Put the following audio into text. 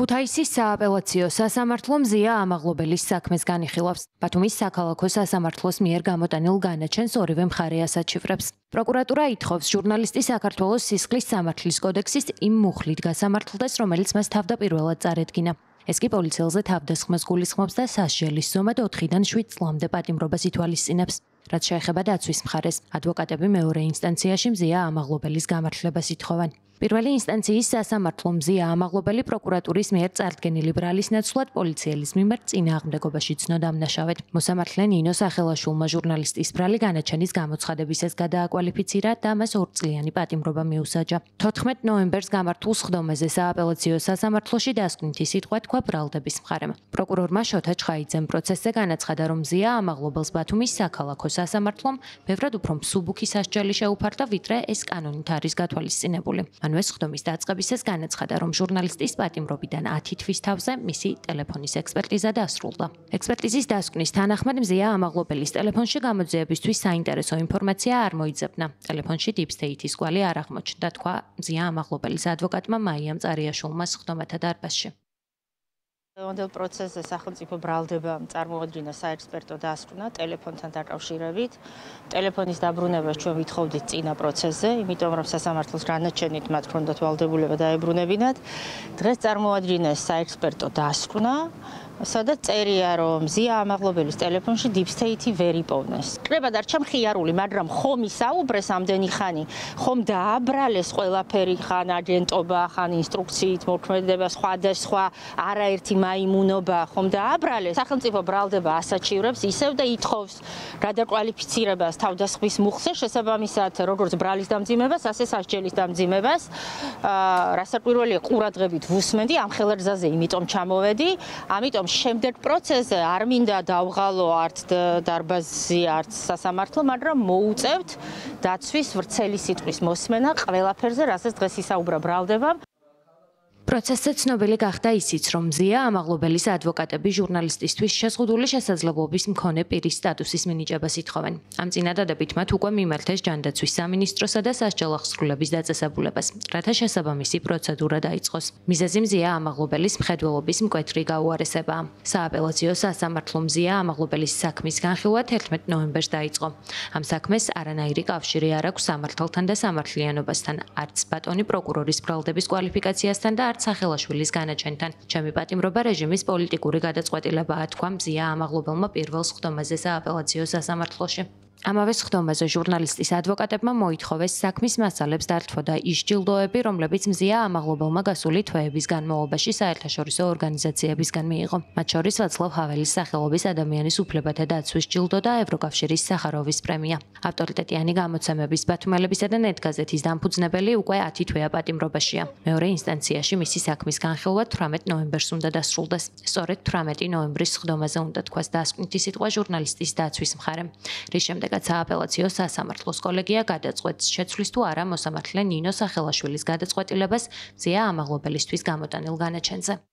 ქუთაისის სააპელაციო სასამართლო მზია ამაღლობელის საქმეს განიხილავს. ბათუმის საქალაქო სასამართლოს მიერ გამოტანილ განაჩენს ორივე მხარე ასაჩივრებს. პროკურატურა ითხოვს ჟურნალისტი საქართველოს სისხლის სამართლის კოდექსის იმ მუხლით გასამართლდეს, რომელიც მას თავდაპირველად წარედგინა. ეს კი პოლიციელზე თავდასხმას გულისხმობს და სასჯელის ზომად 4-დან 7 წლამდე პატიმრობას ითვალისწინებს. რაც შეეხება დაცვის მხარეს, ადვოკატები მეორე ინსტანციაში მზია ამაღლობელის გამართლებას ითხოვენ. პირველი ინსტანციის სასამართლო მზია ამაღლობელი პროკურატურის მიერ წარდგენილი ბრალის ნაცვლად პოლიციელის მიმართ წინააღმდეგობაში ცნო დამნაშავედ. მოსამართლე ნინო სახელაშვილმა ჟურნალისტის ბრალი განაჩენის გამოცხადებისას გადააკვალიფიცირა და მას 2 წლიანი პატიმრობა მიუსაჯა. 14 ნოემბერს გამართულ სხდომაზე სააპელაციო სასამართლოში დასკვნითი სიტყვა თქვა ბრალდების მხარემ. პროკურორმა შოთა ჩხაიძემ პროცესზე განაცხადა, რომ მზია ამაღლობელს ბათუმის საქალაქო სასამართლომ ბევრად უფრო მსუბუქი სასჯელი შეუფარდა, ვიდრე ეს კანონით არის გათვალისწინებული. მანვე სხდომის დაწყებისას განაცხადა, რომ ჟურნალისტის პატიმრობიდან 10 თვის თავზე მისი ტელეფონის ექსპერტიზა დასრულდა. ექსპერტიზის დასკვნის თანახმად მზია ამაღლობელის ტელეფონში გამოძიებისთვის საინტერესო ინფორმაცია არ მოიძებნა. ტელეფონში deep state-ის კვალი არ აღმოჩნდა, თქვა მზია ამაღლობელის ადვოკატმა მაიამ წარიაშვილმა სხდომათა დარბაზში. Ondel პროცესზე სახელმწიფო ბრალდებამ წარმოადგინა საექსპერტო დასკვნა ტელეფონთან დაკავშირებით. ტელეფონის დაბრუნებას ჩვენ ვითხოვდით წინა პროცესზე, იმიტომ რომ სასამართლოს განაჩენით მათ ჰქონდათ ვალდებულება დაებრუნებინათ. დღეს წარმოადგინეს საექსპერტო დასკვნა, სადაც წერია, რომ მზია ამაღლობელის ტელეფონში deep state-ი ვერ იპოვნეს. კრება დარჩა მხიარული, მაგრამ ხომ ისაუბრეს ამდენი ხანი, ხომ დააბრალეს ყველაფერი, ხან აგენტობა, ხან ინსტრუქციით მოქმედება, სხვა არაერთი მაიმუნობა, ხომ დააბრალეს. სახელმწიფო ბრალდება ასაჩივრებს ისევ და ითხოვს გადაკვალიფიცირებას თავდასხმის მუხლზე, შესაბამისად, როგორც ბრალის დამძიმებას, ასე სასჯელის დამძიმებას. რასაკვირველია, ყურადღებით ვუსმენდი ამ ხელერზაზე, იმიტომ ჩამოვედი, ამიტომ შემდეგ პროცესზე არ მინდა დავღალო არც დარბაზი, არც სასამართლო, მაგრამ მოუწევთ დაცვის ვრცელი სიტყვის მოსმენა ყველაფერზე, რასაც დღეს ისაუბრა ბრალდებამ. პროცესზე ცნობილი გახდა ისიც, რომ მზია ამაღლობელის ადვოკატები ჟურნალისტისთვის შეზღუდული შესაძლებლობის მქონე პირის სტატუსის მინიჭებას ითხოვენ. ამ წინადადებით მათ უკვე მიმართეს ჯანდაცვის სამინისტროსა და სასჯელ აღსრულების დაწესებულებას, რათა შესაბამისი პროცედურა დაიწყოს. მიზეზი მზია ამაღლობელის მხედველობის მკვეთრი გაუარესებაა. სააპელაციო სასამართლო მზია ამაღლობელის საქმის განხილვა 11 ნოემბერს დაიწყო. ამ საქმეს არანაირი კავშირი არ აქვს სამართალთან და სამართლიანობასთან, არც ბატონი პროკურორის ბრალდების კვალიფიკაციასთან და სახელაშვილის განაჩენთან. ჩემი პატიმრობა რეჟიმის პოლიტიკური გადაწყვეტილებაა, თქვა მზია ამაღლობელმა პირველ სხდომაზე სააპელაციო სასამართლოში. ამავე სხდომაზე ჟურნალისტის ადვოკატებმა მოითხოვეს საქმის მასალებს დართვა და ის ჯილდოები, რომლებიც მზია ამაღლობელმა გასული თვეების განმავლობაში საერთაშორისო ორგანიზაციებისგან მიიღო. მათ შორის ვაცლავ ჰაველის სახელობის ადამიანის უფლებათა დაცვის ჯილდო და ევროკავშირის სახაროვის პრემია. ავტორიტეტიანი გამოცემების ბათუმელებისა და ნეტგაზეთის დამფუძნებელი უკვე 10 თვეა პატიმრობაშია. მეორე ინსტანციაში მისი საქმის განხილვა 18 ნოემბერს უნდა დასრულდეს. სწორედ 18 ნოემბრის სხდომაზე უნდა თქვას დასკვნითი სიტყვა ჟურნალისტის დაცვის მხარემ. რის შემდეგ სააპელაციო სასამართლოს კოლეგია გადაწყვეტს შეცვლის თუ არა მოსამართლე ნინო სახელაშვილის გადაწყვეტილებას მზია ამაღლობელისთვის გამოტანილ განაჩენზე.